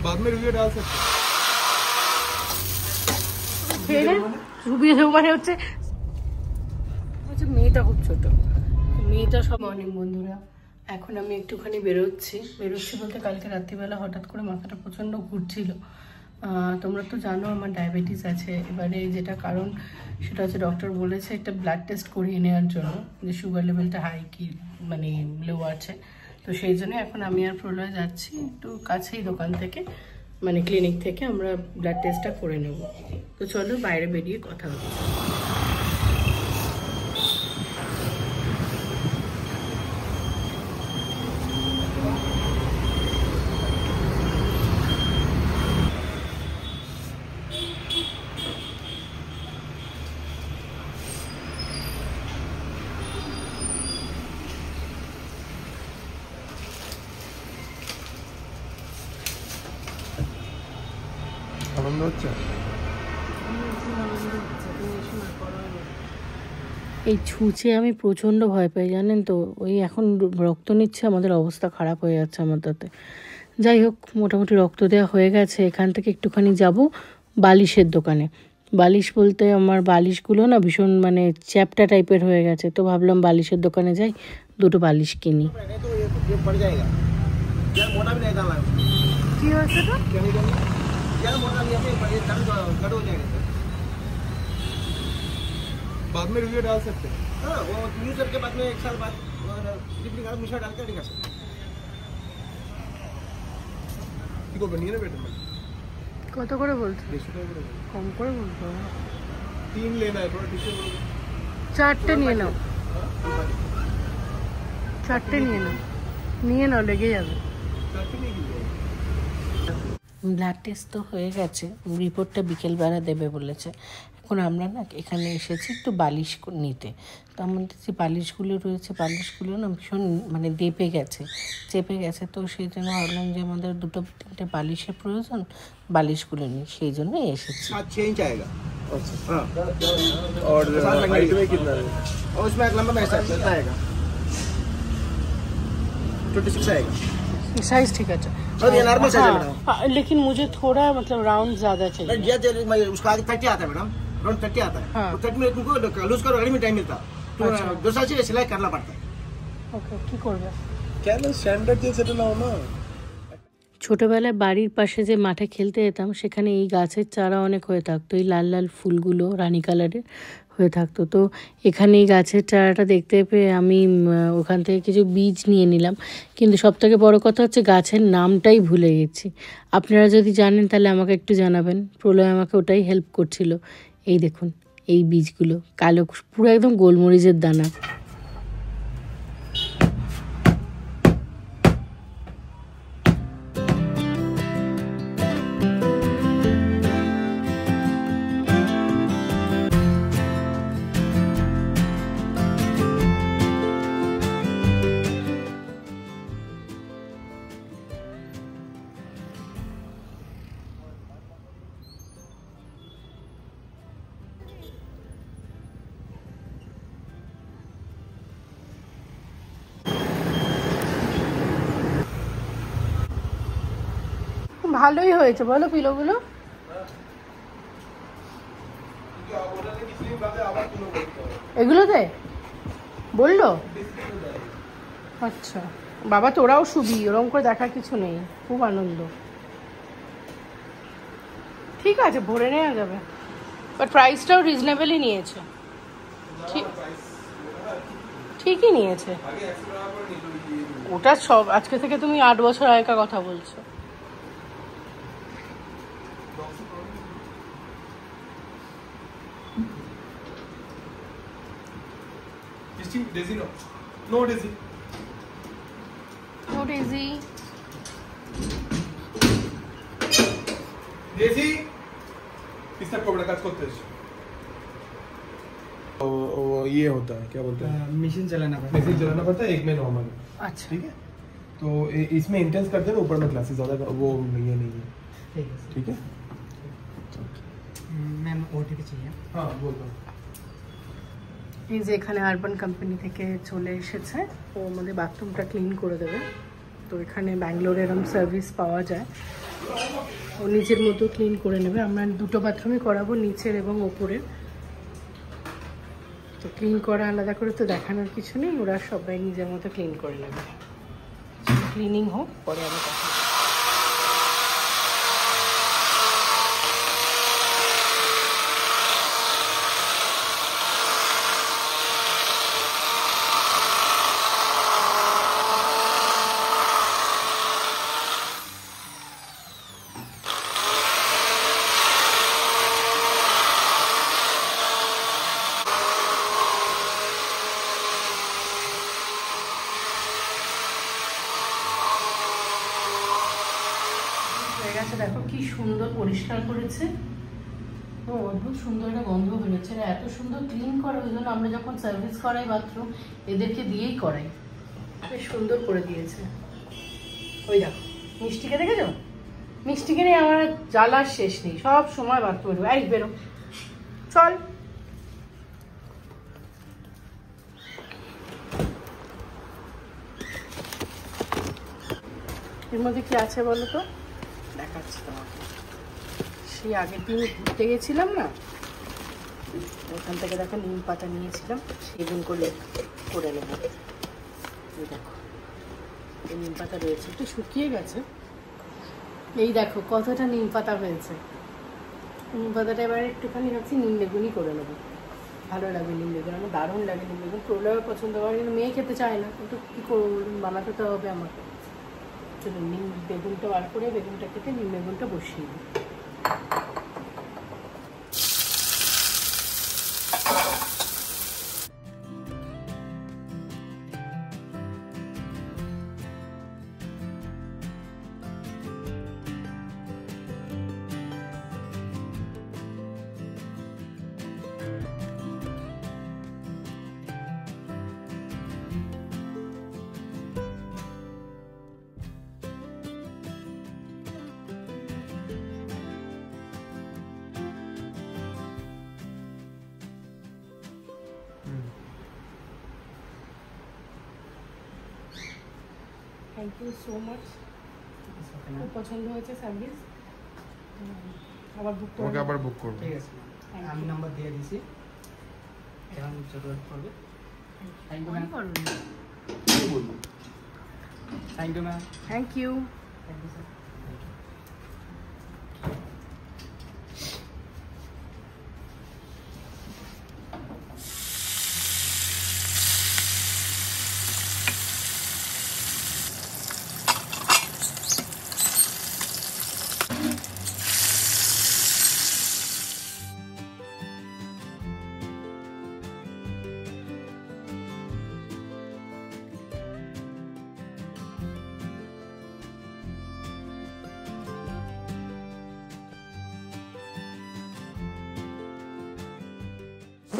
बाद में रिव्यू डाल सकते हैं। মেয়েটা খুব ছোট, মেয়েটা সব অনেক বন্ধুরা। এখন আমি একটুখানি বেরোচ্ছি বলতে কালকে রাত্রিবেলা হঠাৎ করে মাথাটা প্রচণ্ড ঘুরছিল। তোমরা তো জানো আমার ডায়াবেটিস আছে। এবারে যেটা কারণ সেটা হচ্ছে ডক্টর বলেছে একটা ব্লাড টেস্ট করিয়ে নেওয়ার জন্য, যে সুগার লেভেলটা হাই কি মানে লো আছে। তো সেই জন্য এখন আমি আর প্রলয় যাচ্ছি একটু কাছেই দোকান থেকে, মানে ক্লিনিক থেকে আমরা ব্লাড টেস্টটা করে নেব। তো চলো বাইরে বেরিয়ে কথা হচ্ছে। আনন্দ হচ্ছে। এই ছুঁচে আমি প্রচণ্ড ভয় পাই জানেন তো। ওই এখন রক্ত নিচ্ছে, আমাদের অবস্থা খারাপ হয়ে যাচ্ছে আমার তাতে। যাই হোক, মোটামুটি রক্ত দেওয়া হয়ে গেছে। এখান থেকে একটুখানি যাব বালিশের দোকানে। বালিশ বলতে আমার বালিশগুলো না ভীষণ মানে চ্যাপটা টাইপের হয়ে গেছে। তো ভাবলাম বালিশের দোকানে যাই, দুটো বালিশ কিনি। কি হয়েছে তো? बाद में रिव्यू डाल सकते हैं। हाँ, वो यूज करके बाद में 1 साल बाद मिशा डाल के निकाल सकते हैं। को बनिए ना बेटा। কত করে বলছো? 150 টাকা করে। কম করে বলছো। 3 लेना है, थोड़ा ठीक से बोलो। 4টে নিয়ে নাও, 4টে নিয়ে নাও, লেগে যাবে। ব্লাড টেস্ট তো হয়ে গেছে, রিপোর্টটা বিকেলবেলা দেবে বলেছে। এখন আমরা না এখানে এসেছি একটু বালিশ নিতে। তো আমাদের যে বালিশগুলো রয়েছে, বালিশগুলো না ভীষণ মানে চেপে গেছে। তো সেই জন্য ভাবলাম যে আমাদের 2-3টে বালিশের প্রয়োজন, বালিশগুলো নিই, সেই জন্যই এসেছি। 6 इंच आएगा। अच्छा हाँ, और हाइट में कितना है? और उसमें एक लंबा ऐसा आएगा 26 आएगा। साइज ठीक है। और ये नॉर्मल साइज है मैडम। हाँ, लेकिन मुझे थोड़ा मतलब राउंड ज्यादा चाहिए। उसका आगे 30 आता है मैडम, राउंड 30 आता है। हाँ। 30 में तुमको लूज करो में टाइम मिलता है, तो 2 साल से सिलाई करना पड़ता है। ओके, কি করবে? কেন স্ট্যান্ডার্ড দিয়ে সেটা নাও না। ছোটোবেলায় বাড়ির পাশে যে মাঠে খেলতে যেতাম, সেখানে এই গাছের চারা অনেক হয়ে থাকতো। এই লাল লাল ফুলগুলো রানী কালারের হয়ে থাকতো। তো এখানে এই গাছের চারাটা দেখতে পেয়ে আমি ওখান থেকে কিছু বীজ নিয়ে নিলাম। কিন্তু সবথেকে বড় কথা হচ্ছে গাছের নামটাই ভুলে গেছি। আপনারা যদি জানেন তাহলে আমাকে একটু জানাবেন। প্রলয় আমাকে ওটাই হেল্প করছিল। এই দেখুন এই বীজগুলো, কালো পুরো একদম গোলমরিচের দানা। ভালোই হয়েছে বলো পিলোগুলো। এগুলোতে বললো? আচ্ছা বাবা, তোরাও শুবি, ওরকম করে দেখার কিছু নেই, খুব আনন্দ। ঠিক আছে, ভরে নেওয়া যাবে, বাট প্রাইসটাও রিজনেবলই নিয়েছে। ঠিকই নিয়েছে। ওটা সব আজকে থেকে তুমি 8 বছর আগেকার কথা বলছো। डेजी नो डेजी डेजी किसने कपड़ा काट करते हैं? ये होता है, क्या बोलते हैं, मशीन चलाना पड़ता है। एक में नॉर्मल। अच्छा ठीक है, तो इसमें इंटेंस करते हैं, ऊपर में क्लासेस ज्यादा वो ये नहीं है। ठीक है मैम, ओटीपी चाहिए। हाँ बोल दो। এই যে এখানে আরবান কোম্পানি থেকে চলে এসেছে, ও আমাদের বাথরুমটা ক্লিন করে দেবে। তো এখানে ব্যাঙ্গালোরে এরকম সার্ভিস পাওয়া যায়। ও নিচের মতো ক্লিন করে নেবে। আমরা দুটো বাথরুমই করাবো, নিচের এবং ওপরের। তো ক্লিন করা আলাদা করে তো দেখানোর কিছু নেই, ওরা সবাই নিজের মতো ক্লিন করে নেবে। ক্লিনিং হোক, পরে আমি কথা। দেখো কি সুন্দর পরিষ্কার করেছে, অদ্ভুত সুন্দর একটা গন্ধ বেরোচ্ছে। এত সুন্দর ক্লিন করে, ওই জন্য আমরা যখন সার্ভিস করাই বাথরুম এদেরকে দিয়েই করাই। বেশ সুন্দর করে দিয়েছে। ওই দেখো মিষ্টিকে দেখেছো, মিষ্টিকে নিয়ে আমার জ্বালার শেষ নেই, সব সময় বাথরুমে ঢুকে। এই বেরো, চল। এর মধ্যে কি আছে বলো তো, দেখাচ্ছি তোমাকে। সেই আগের দিন ঘুরতে গেছিলাম না, ওখান থেকে দেখো নিম পাতা নিয়েছিলাম, সেদিন করে নেবো। এই দেখো এই নিম পাতা রয়েছে, একটু শুকিয়ে গেছে। এই দেখো কতটা নিম পাতা হয়েছে। নিম পাতাটা এবার একটুখানি ভাবছি নিম বেগুনই করে নেবো, ভালো লাগে নিম বেগুন, আমার দারুণ লাগে নিম বেগুন। প্রৌলাও পছন্দ করে, কিন্তু মেয়ে খেতে চায় না, কিন্তু কী করবো, বানাতে তো হবে আমাকে। নিম বেগুনটা বার করে বেগুনটা কেটে নিম বেগুনটা বসিয়ে দিই। থ্যাংক ইউ সো মাচ, খুব পছন্দ হয়েছে সার্ভিস। আবার বুক করব, আবার বুক করব। ঠিক আছে, আমি নাম্বার দিয়ে দিয়েছি, এখন জরুরত পড়বে। Thank you ma'am. কি বলবো, thank you ma'am. Thank you. Thank you sir.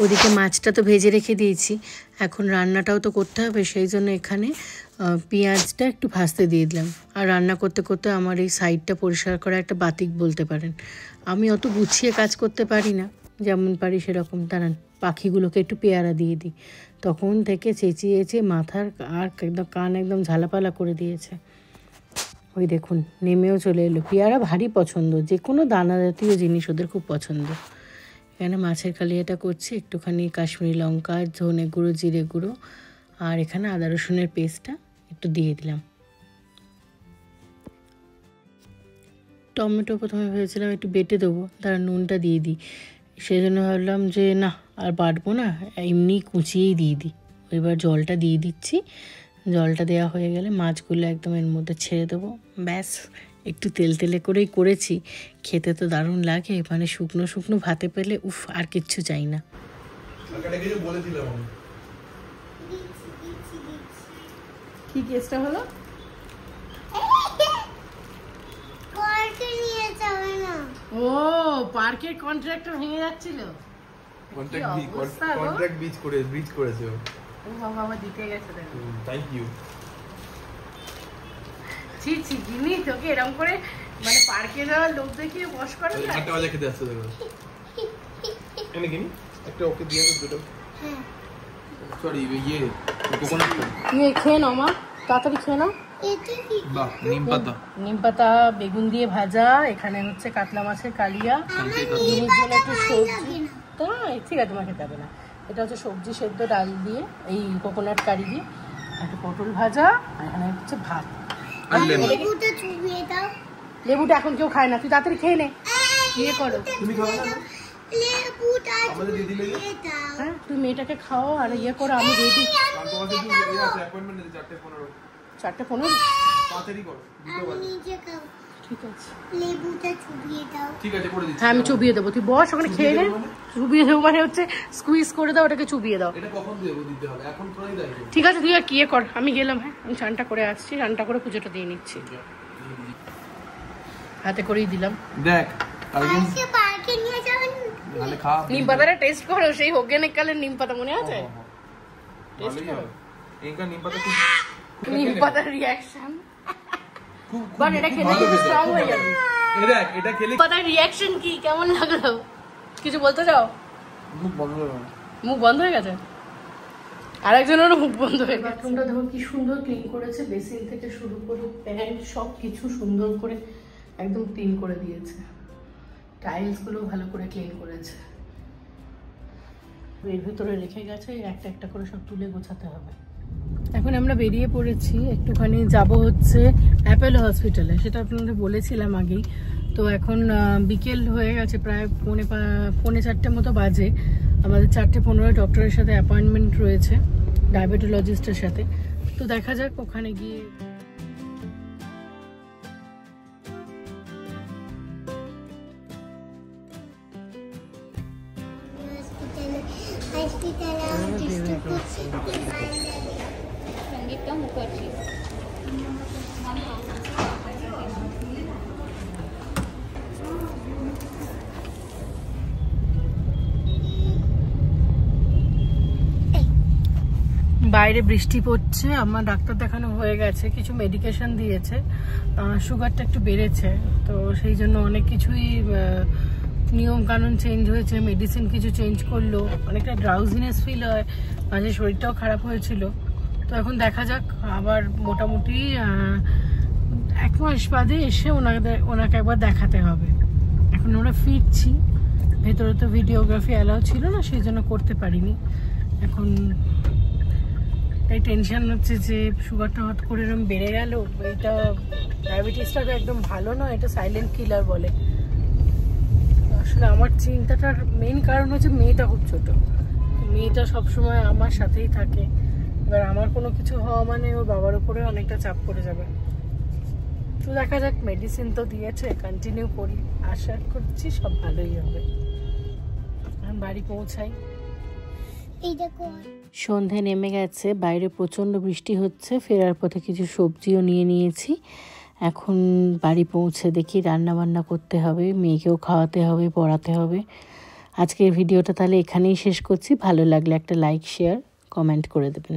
ওদিকে মাছটা তো ভেজে রেখে দিয়েছি, এখন রান্নাটাও তো করতে হবে, সেই জন্য এখানে পেঁয়াজটা একটু ভাজতে দিয়ে দিলাম। আর রান্না করতে করতে আমার এই সাইডটা পরিষ্কার করা একটা বাতিক বলতে পারেন। আমি অত গুছিয়ে কাজ করতে পারি না, যেমন পারি সেরকম। দাঁড়ান, পাখিগুলোকে একটু পেয়ারা দিয়ে দিই। তখন থেকে চেঁচিয়েছে, মাথার আর একদম কান একদম ঝালাপালা করে দিয়েছে। ওই দেখুন নেমেও চলে এলো। পেয়ারা ভারী পছন্দ, যে কোনো দানা জাতীয় জিনিস ওদের খুব পছন্দ। এখানে মাছের কালিয়াটা করছি, একটুখানি কাশ্মীরি লঙ্কা, ধনে গুঁড়ো, জিরে গুঁড়ো, আর এখানে আদা রসুনের পেস্টটা একটু দিয়ে দিলাম। টমেটো প্রথমে ভেবেছিলাম একটু বেটে দেবো, তার নুনটা দিয়ে দিই, সেই জন্য ভাবলাম যে না আর বাটবো না, এমনি কুচিয়েই দিয়ে দিই। এবার জলটা দিয়ে দিচ্ছি, জলটা দেওয়া হয়ে গেলে মাছগুলো একদম এর মধ্যে ছেড়ে দেবো। ব্যাস, একটু তেল তেলে করেই করেছি, খেতে তো দারুণ লাগে। মানে শুকনো শুকনো ভাতে পেলে উফ, আর কিচ্ছু চাই না। কি কেসটা হলো? ও পার্কের কন্ট্রাক্টর ভেঙে যাচ্ছিল, কন্ট্রাক্ট ব্রিজ করেছে ও। ও বাবা দিতে গেছে, দেখো। Thank you. ছি ছি জিনি, তোকে এরকম করে মানে পার্কে যাওয়ার লোক দেখিয়ে বস করে না। একটা বাজে খেতে আসছে, দেখো এনে কিনি একটা ওকে দিয়ে দাও দুটো। হ্যাঁ সরি, ইয়ে কোকোনাট। তুমি খেয়ে নাও মা, তাড়াতাড়ি খেয়ে নাও। বাহ, নিম পাতা। নিম পাতা বেগুন দিয়ে ভাজা, এখানে হচ্ছে কাতলা মাছের কালিয়া, দিনের জন্য একটু সবজি। তো ঠিক আছে, তোমাকে খেতে হবে না। এটা হচ্ছে সবজি সেদ্ধ ডাল দিয়ে, এই কোকোনাট কারি দিয়ে, একটা পটল ভাজা, আর এখানে হচ্ছে ভাত। লেবুটা এখন কেউ খায় না, তুই তাড়াতাড়ি খেয়ে নে। ইয়ে করো, তুমি খাবে না? আমাদের দিদি লেগে হ্যাঁ তুই মেয়েটাকে খাও আর ইয়ে করো, আমি রেডি। তোমার সাথে এই আছে অ্যাপয়েন্টমেন্ট আছে 4:15। 4:15 তাড়াতাড়ি করো, 2টা বাজে। ঠিক আছে, লেবুটা চুবিয়ে দাও। ঠিক আছে, করে দিচ্ছি। হ্যাঁ আমি চুবিয়ে দেবো, তুই বস ওখানে খেয়ে নে। চুবিয়ে দেবো মানে হচ্ছে স্কুইজ করে দাও, ওটাকে চুবিয়ে দাও। এটা কখন দেবো? দিতে হবে এখন, তোরাই দাও। ঠিক আছে, তুই আর কি কর, আমি গেলাম। হ্যাঁ আমি চানটা করে আসছি, চানটা করে পুজোটা দিয়ে নিচ্ছি। হাতে করেই দিলাম। দেখ আরেকদিন পার্কে নিয়ে যাবেন, তাহলে খা। নিম পাতাটা টেস্ট করো, সেই অর্গানিক কালের নিম পাতা মনে আছে? টেস্ট করো। এইটা নিম পাতা খুব, নিম পাতার রিঅ্যাকশন বাট এটা খেলে খুব স্ট্রং হয়ে যাবে। এই দেখ এটা খেলে পাতার রিঅ্যাকশন কি, কেমন লাগলো? কিছু বলতে চাও? মুখ বন্ধ হয়ে গেল। মুখ বন্ধ হয়ে গেছে, আরেকজনেরও মুখ বন্ধ হয়ে গেছে। বাথরুমটা দেখো কি সুন্দর ক্লিন করেছে, বেসিন থেকে শুরু করে প্যান্ট সব কিছু সুন্দর করে একদম ক্লিন করে দিয়েছে। টাইলস গুলো ভালো করে ক্লিন করেছে। এর ভিতরে রেখে গেছে, একটা একটা করে সব তুলে গোছাতে হবে। এখন আমরা বেরিয়ে পড়েছি, একটুখানি যাব হচ্ছে অ্যাপেলো হসপিটালে, সেটা আপনাদের বলেছিলাম আগেই। তো এখন বিকেল হয়ে গেছে, প্রায় 4:45 মতো বাজে। আমাদের 4:15 ডক্টরের সাথে অ্যাপয়েন্টমেন্ট রয়েছে, ডায়াবেটোলজিস্টের সাথে। তো দেখা যাক ওখানে গিয়ে। संगीता मुखर्जी বাইরে বৃষ্টি পড়ছে, আমার ডাক্তার দেখানো হয়ে গেছে, কিছু মেডিকেশন দিয়েছে, সুগারটা একটু বেড়েছে, তো সেই জন্য অনেক কিছুই নিয়ম কানুন চেঞ্জ হয়েছে, মেডিসিন কিছু চেঞ্জ করলো, অনেকটা ড্রাউজিনেস ফিল হয়, মাঝে শরীরটাও খারাপ হয়েছিল। তো এখন দেখা যাক, আবার মোটামুটি 1 মাস বাদে এসে ওনাকে একবার দেখাতে হবে। এখন আমরা ফিরছি, ভেতরে তো ভিডিওগ্রাফি অ্যালাউ ছিল না, সেই জন্য করতে পারিনি। এখন তাই টেনশন হচ্ছে যে সুগারটা হট করে এরকম বেড়ে গেল। এটা ডায়াবেটিসটা তো একদম ভালো নয়, এটা সাইলেন্ট কিলার বলে। আসলে আমার চিন্তাটার মেইন কারণ হচ্ছে মেয়েটা খুব ছোট, মেয়েটা সবসময় আমার সাথেই থাকে। এবার আমার কোনো কিছু হওয়া মানে ওর বাবার উপরে অনেকটা চাপ পড়ে যাবে। তো দেখা যাক, মেডিসিন তো দিয়েছে, কন্টিনিউ করি, আশা করছি সব ভালোই হবে। এখন বাড়ি পৌঁছাই। সন্ধে নেমে গেছে, বাইরে প্রচণ্ড বৃষ্টি হচ্ছে, ফেরার পথে কিছু সবজিও নিয়ে নিয়েছি। এখন বাড়ি পৌঁছে দেখি রান্না বান্না করতে হবে, মেয়েকেও খাওয়াতে হবে, পড়াতে হবে। আজকের ভিডিওটা তাহলে এখানেই শেষ করছি। ভালো লাগলে একটা লাইক, শেয়ার, কমেন্ট করে দেবেন।